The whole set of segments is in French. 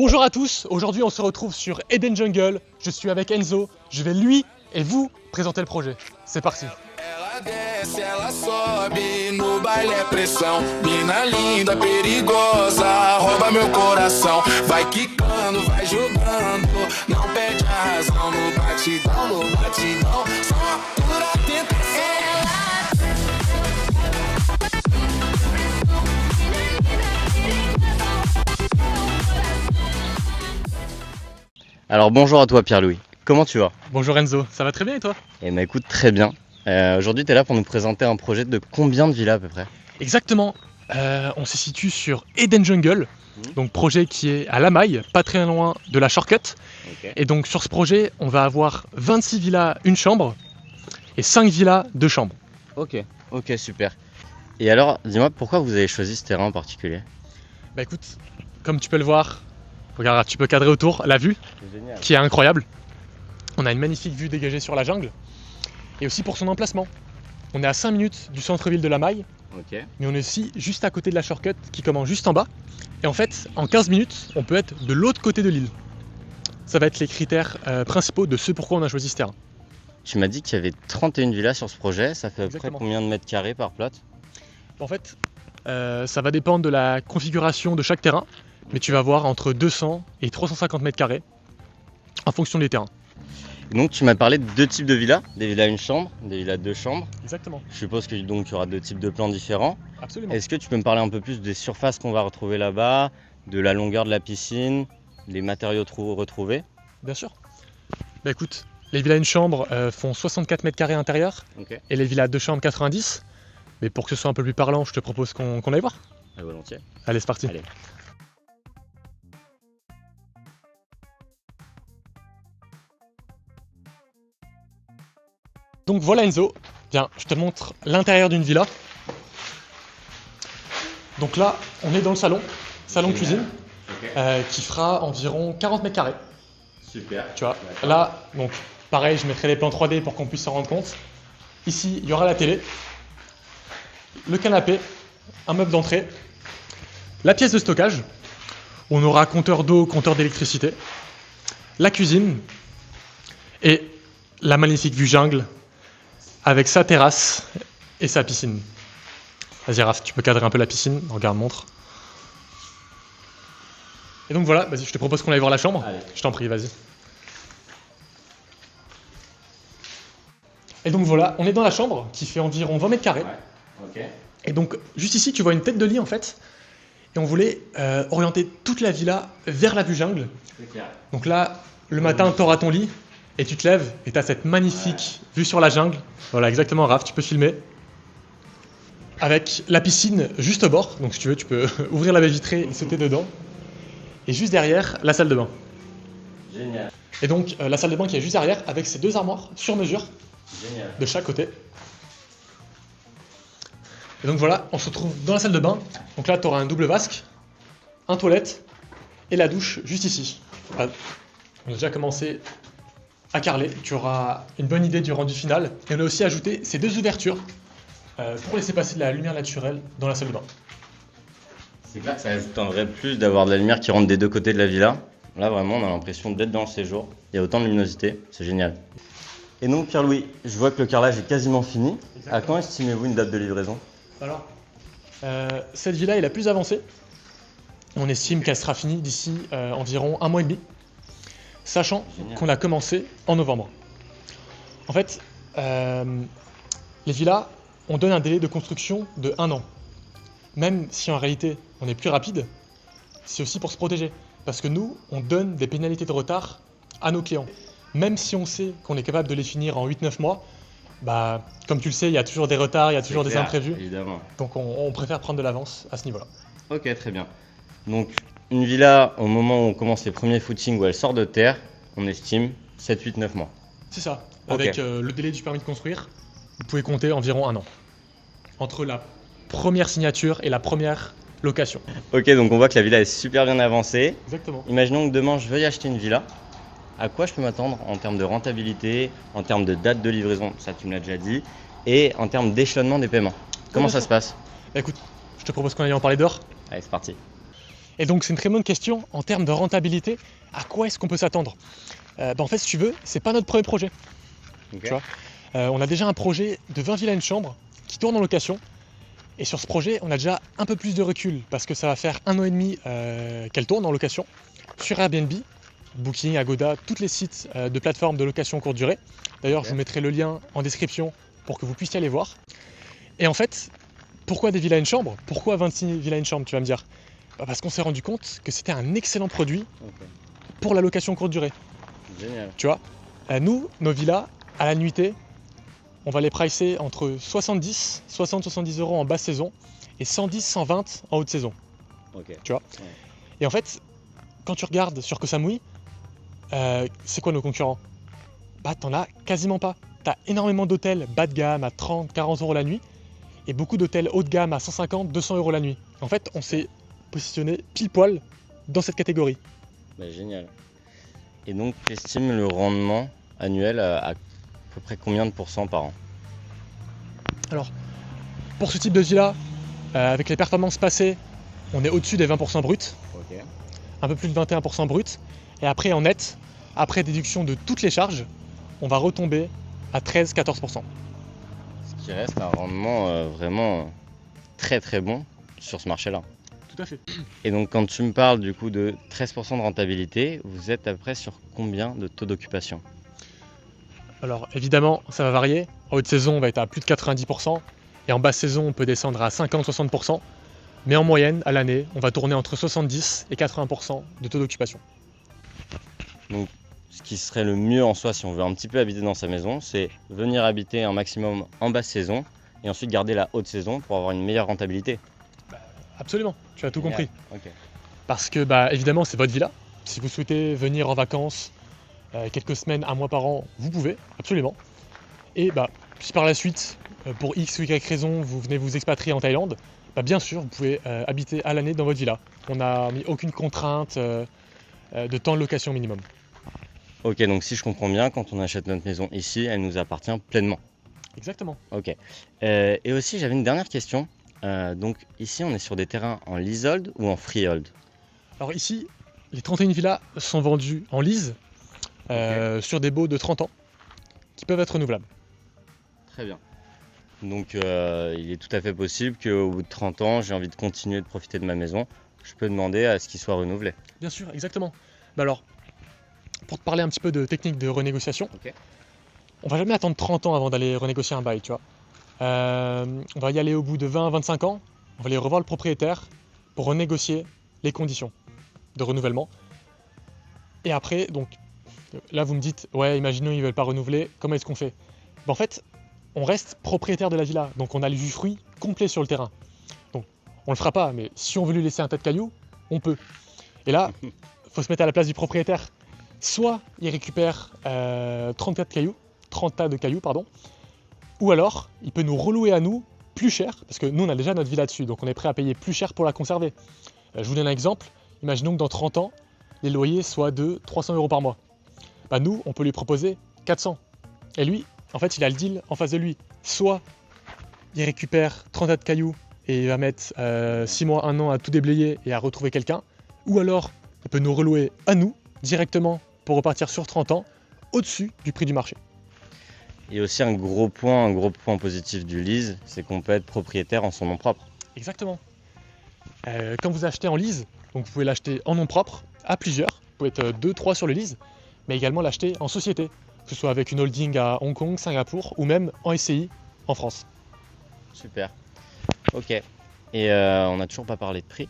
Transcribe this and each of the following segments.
Bonjour à tous, aujourd'hui on se retrouve sur Eden Jungle, je suis avec Enzo, je vais lui et vous présenter le projet. C'est parti. Ela desce, ela sobe, no baile é pressão. Mina linda, perigosa, rouba meu coração. Vai quicando, vai jogando, não perde a razão. No batidão, só pura tentação. Alors bonjour à toi Pierre-Louis, comment tu vas? Bonjour Enzo, ça va très bien et toi? Eh ben écoute, très bien. Aujourd'hui tu es là pour nous présenter un projet de combien de villas à peu près? Exactement, on se situe sur Eden Jungle, donc projet qui est à La Maille, pas très loin de la Shortcut. Et donc sur ce projet, on va avoir 26 villas, une chambre, et 5 villas, 2 chambres. Ok, super. Et alors, dis-moi, pourquoi vous avez choisi ce terrain en particulier? Bah écoute, comme tu peux le voir, regarde, tu peux cadrer autour, la vue, Génial. qui est incroyable. On a une magnifique vue dégagée sur la jungle. Et aussi pour son emplacement. On est à 5 minutes du centre-ville de La Maille, Ok. mais on est aussi juste à côté de la Shortcut qui commence juste en bas. Et en fait, en 15 minutes, on peut être de l'autre côté de l'île. Ça va être les critères principaux de ce pourquoi on a choisi ce terrain. Tu m'as dit qu'il y avait 31 villas sur ce projet, ça fait à peu près Exactement. combien de mètres carrés par plot? En fait, ça va dépendre de la configuration de chaque terrain, mais tu vas voir entre 200 et 350 mètres carrés en fonction des terrains. Donc tu m'as parlé de deux types de villas, des villas une chambre, des villas deux chambres. Exactement, Je suppose que donc il y aura deux types de plans différents. absolument. Est-ce que tu peux me parler un peu plus des surfaces qu'on va retrouver là-bas, de la longueur de la piscine, les matériaux retrouvés? Bien sûr. Bah écoute, les villas une chambre font 64 mètres carrés intérieur Ok. et les villas deux chambres 90. Mais pour que ce soit un peu plus parlant, je te propose qu'on aille voir. Volontiers. Allez, c'est parti. Allez. Donc voilà Enzo, viens, je te montre l'intérieur d'une villa. Donc là, on est dans le salon Génial. cuisine, Ok. qui fera environ 40 mètres carrés. Super. Tu vois, D'accord. là, donc pareil, je mettrai les plans 3D pour qu'on puisse s'en rendre compte. Ici, il y aura la télé, le canapé, un meuble d'entrée, la pièce de stockage. On aura compteur d'eau, compteur d'électricité, la cuisine et la magnifique vue jungle avec sa terrasse et sa piscine. Vas-y Raph, tu peux cadrer un peu la piscine, regarde, montre. Et donc voilà, vas-y, je te propose qu'on aille voir la chambre. Allez. Je t'en prie, vas-y. Et donc voilà, on est dans la chambre qui fait environ 20 mètres carrés. Ok. Et donc juste ici, tu vois une tête de lit en fait. Et on voulait orienter toute la villa vers la vue jungle. C'est clair. Donc là, le matin, tu auras ton lit et tu te lèves et tu as cette magnifique vue sur la jungle. Voilà, exactement, Raph, tu peux filmer. Avec la piscine juste au bord. Donc si tu veux, tu peux ouvrir la baie vitrée et sauter dedans. Et juste derrière, la salle de bain. Génial. Et donc la salle de bain qui est juste derrière avec ses deux armoires sur mesure Génial. de chaque côté. Et donc voilà, on se retrouve dans la salle de bain. Donc là, tu auras un double vasque, un toilette et la douche juste ici. Voilà. On a déjà commencé à carreler. Tu auras une bonne idée du rendu final. Et on a aussi ajouté ces deux ouvertures pour laisser passer de la lumière naturelle dans la salle de bain. C'est clair que ça ajoute un vrai plus d'avoir de la lumière qui rentre des deux côtés de la villa. Là vraiment on a l'impression d'être dans le séjour. Il y a autant de luminosité, c'est génial. Et donc Pierre-Louis, je vois que le carrelage est quasiment fini. À quand estimez-vous une date de livraison? Alors, cette villa est la plus avancée. On estime qu'elle sera finie d'ici environ 1 mois et demi, sachant Génial. qu'on a commencé en novembre. En fait, les villas, on donne un délai de construction de 1 an. Même si en réalité on est plus rapide, c'est aussi pour se protéger. Parce que nous, on donne des pénalités de retard à nos clients. Même si on sait qu'on est capable de les finir en 8-9 mois, bah, comme tu le sais, il y a toujours des retards, il y a toujours C'est des clair, imprévus. Évidemment. Donc on préfère prendre de l'avance à ce niveau-là. Ok, très bien. Donc une villa, au moment où on commence les premiers footings, où elle sort de terre, on estime 7, 8, 9 mois. C'est ça. Ok. Avec le délai du permis de construire, vous pouvez compter environ 1 an. Entre la première signature et la première location. Ok, donc on voit que la villa est super bien avancée. Exactement. Imaginons que demain je veuille acheter une villa. À quoi je peux m'attendre en termes de rentabilité, en termes de date de livraison, ça tu me l'as déjà dit, et en termes d'échelonnement des paiements? Comment bien ça sûr. se passe? Bah, écoute, je te propose qu'on aille en parler dehors. Allez, c'est parti. Et donc c'est une très bonne question en termes de rentabilité. À quoi est-ce qu'on peut s'attendre? En fait, si tu veux, c'est pas notre premier projet. Ok. Tu vois, on a déjà un projet de 20 villas et une chambre qui tourne en location. Et sur ce projet, on a déjà un peu plus de recul parce que ça va faire 1 an et demi qu'elle tourne en location sur Airbnb, Booking, Agoda, tous les sites de plateformes de location courte durée. D'ailleurs, je vous mettrai le lien en description pour que vous puissiez aller voir. Et en fait, pourquoi des villas et une chambre? Pourquoi 26 villas et une chambre, tu vas me dire? Parce qu'on s'est rendu compte que c'était un excellent produit pour la location courte durée. Génial. Tu vois, nous, nos villas, à la nuitée, on va les pricer entre 60-70 euros en basse saison et 110-120 en haute saison. Ok. Tu vois. Ouais. Et en fait, quand tu regardes sur Koh Samui, c'est quoi nos concurrents? T'en as quasiment pas. T'as énormément d'hôtels bas de gamme à 30-40 euros la nuit et beaucoup d'hôtels haut de gamme à 150-200 euros la nuit. En fait, on s'est positionné pile poil dans cette catégorie. Génial. Et donc, tu estimes le rendement annuel à peu près combien de pourcents par an? Alors, pour ce type de villa, avec les performances passées, on est au-dessus des 20% bruts, Ok. un peu plus de 21% bruts. Et après, en net, après déduction de toutes les charges, on va retomber à 13-14%. Ce qui reste un rendement vraiment très très bon sur ce marché-là. Tout à fait. Et donc, quand tu me parles du coup de 13% de rentabilité, vous êtes à peu près sur combien de taux d'occupation? Alors, évidemment, ça va varier. En haute saison, on va être à plus de 90%. Et en basse saison, on peut descendre à 50-60%. Mais en moyenne, à l'année, on va tourner entre 70 et 80% de taux d'occupation. Donc, ce qui serait le mieux en soi si on veut un petit peu habiter dans sa maison, c'est venir habiter un maximum en basse saison et ensuite garder la haute saison pour avoir une meilleure rentabilité. Absolument, tu as tout compris. Ok. Parce que, évidemment, c'est votre villa. Si vous souhaitez venir en vacances quelques semaines, un mois par an, vous pouvez, absolument. Et si par la suite, pour X ou Y raison, vous venez vous expatrier en Thaïlande, bien sûr, vous pouvez habiter à l'année dans votre villa. On n'a mis aucune contrainte de temps de location minimum. Ok, donc si je comprends bien, quand on achète notre maison ici, elle nous appartient pleinement. Exactement. Ok. Et aussi, j'avais une dernière question. Donc ici, on est sur des terrains en leasehold ou en freehold? Alors ici, les 31 villas sont vendues en lease sur des baux de 30 ans qui peuvent être renouvelables. Très bien. Donc il est tout à fait possible qu'au bout de 30 ans, j'ai envie de continuer de profiter de ma maison. Je peux demander à ce qu'il soit renouvelé. Bien sûr, exactement. Alors, pour te parler un petit peu de technique de renégociation, on va jamais attendre 30 ans avant d'aller renégocier un bail, tu vois. On va y aller au bout de 20-25 ans, on va aller revoir le propriétaire pour renégocier les conditions de renouvellement. Et après, donc, là vous me dites, ouais, imaginons ils veulent pas renouveler, comment est-ce qu'on fait? En fait, on reste propriétaire de la villa, donc on a l'usufruit complet sur le terrain. Donc, on le fera pas, mais si on veut lui laisser un tas de cailloux, on peut. Et là, faut se mettre à la place du propriétaire. Soit il récupère 30 tas de cailloux, ou alors il peut nous relouer à nous plus cher, parce que nous on a déjà notre villa dessus, donc on est prêt à payer plus cher pour la conserver. Je vous donne un exemple, imaginons que dans 30 ans, les loyers soient de 300 euros par mois. Nous, on peut lui proposer 400. Et lui, en fait, il a le deal en face de lui. Soit il récupère 30 tas de cailloux et il va mettre 6 mois, 1 an à tout déblayer et à retrouver quelqu'un, ou alors il peut nous relouer à nous directement pour repartir sur 30 ans au-dessus du prix du marché. Et aussi un gros point positif du lease, c'est qu'on peut être propriétaire en son nom propre. Exactement. Quand vous achetez en lease, donc vous pouvez l'acheter en nom propre à plusieurs, vous pouvez être 2-3 sur le lease, mais également l'acheter en société, que ce soit avec une holding à Hong Kong, Singapour ou même en SCI en France. Super. Ok. Et on n'a toujours pas parlé de prix.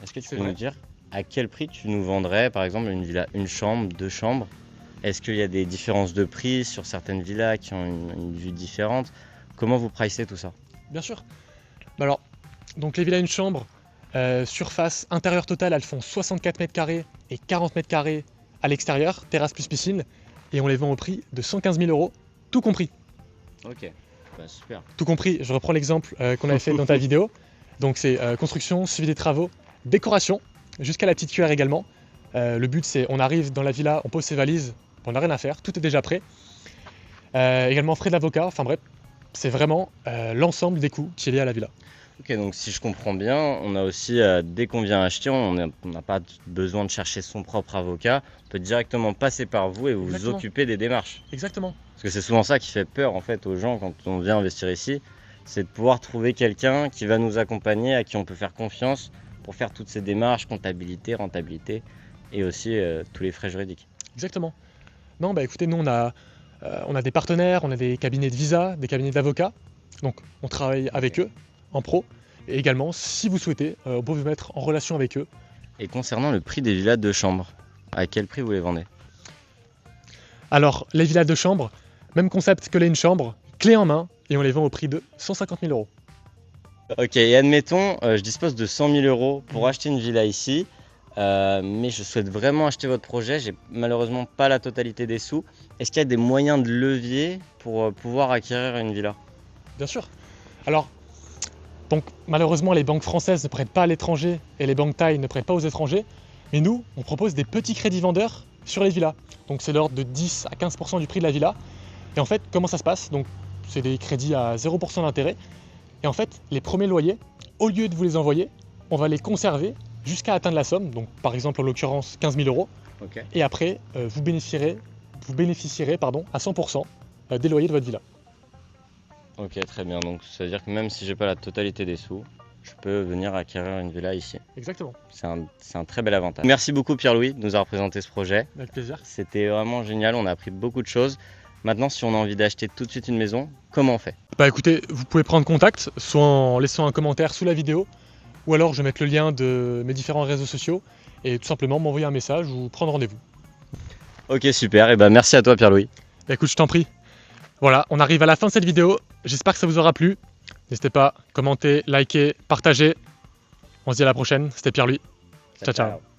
Est-ce que tu peux nous dire à quel prix tu nous vendrais par exemple une villa, une chambre, 2 chambres? Est-ce qu'il y a des différences de prix sur certaines villas qui ont une vue différente? Comment vous pricez tout ça? Bien sûr. Alors, donc les villas une chambre, surface intérieure totale, elles font 64 mètres carrés et 40 mètres carrés à l'extérieur, terrasse plus piscine, et on les vend au prix de 115 000 euros, tout compris. Ok, super. Tout compris, je reprends l'exemple qu'on avait fait dans ta vidéo. Donc c'est construction, suivi des travaux, décoration, jusqu'à la petite cuillère également. Le but c'est, on arrive dans la villa, on pose ses valises, on n'a rien à faire, tout est déjà prêt. Également frais d'avocat, enfin bref, c'est vraiment l'ensemble des coûts qui est lié à la villa. Ok, donc si je comprends bien, on a aussi, dès qu'on vient acheter, on n'a pas besoin de chercher son propre avocat. On peut directement passer par vous et vous Exactement. occuper des démarches. Exactement. Parce que c'est souvent ça qui fait peur en fait aux gens quand on vient investir ici, c'est de pouvoir trouver quelqu'un qui va nous accompagner, à qui on peut faire confiance pour faire toutes ces démarches, comptabilité, rentabilité et aussi tous les frais juridiques. Exactement. Non, bah écoutez, nous on a des partenaires, on a des cabinets de visa, des cabinets d'avocats. Donc on travaille avec eux en pro. Et également, si vous souhaitez, on peut vous mettre en relation avec eux. Et concernant le prix des villas de chambre, à quel prix vous les vendez? Alors, les villas de chambre, même concept que une chambre, clé en main, et on les vend au prix de 150 000 €. Ok, et admettons, je dispose de 100 000 € pour acheter une villa ici, mais je souhaite vraiment acheter votre projet, j'ai malheureusement pas la totalité des sous. Est-ce qu'il y a des moyens de levier pour pouvoir acquérir une villa? Bien sûr. Alors, donc malheureusement, les banques françaises ne prêtent pas à l'étranger et les banques thaï ne prêtent pas aux étrangers. Mais nous, on propose des petits crédits vendeurs sur les villas. Donc c'est l'ordre de 10 à 15% du prix de la villa. Et en fait, comment ça se passe? Donc c'est des crédits à 0% d'intérêt. Et en fait, les premiers loyers, au lieu de vous les envoyer, on va les conserver jusqu'à atteindre la somme. Donc par exemple, en l'occurrence, 15 000 €. Ok. Et après, vous bénéficierez à 100% des loyers de votre villa. Ok, très bien. Donc ça veut dire que même si j'ai pas la totalité des sous, je peux venir acquérir une villa ici. Exactement. C'est un très bel avantage. Merci beaucoup Pierre-Louis de nous avoir présenté ce projet. Avec plaisir. C'était vraiment génial, on a appris beaucoup de choses. Maintenant, si on a envie d'acheter tout de suite une maison, comment on fait? Bah écoutez, vous pouvez prendre contact, soit en laissant un commentaire sous la vidéo, ou alors je vais mettre le lien de mes différents réseaux sociaux et tout simplement m'envoyer un message ou prendre rendez-vous. Ok, super. Et ben merci à toi Pierre-Louis. Bah écoute, je t'en prie. Voilà, on arrive à la fin de cette vidéo. J'espère que ça vous aura plu. N'hésitez pas, commentez, likez, partagez. On se dit à la prochaine. C'était Pierre-Louis. Ciao, ciao.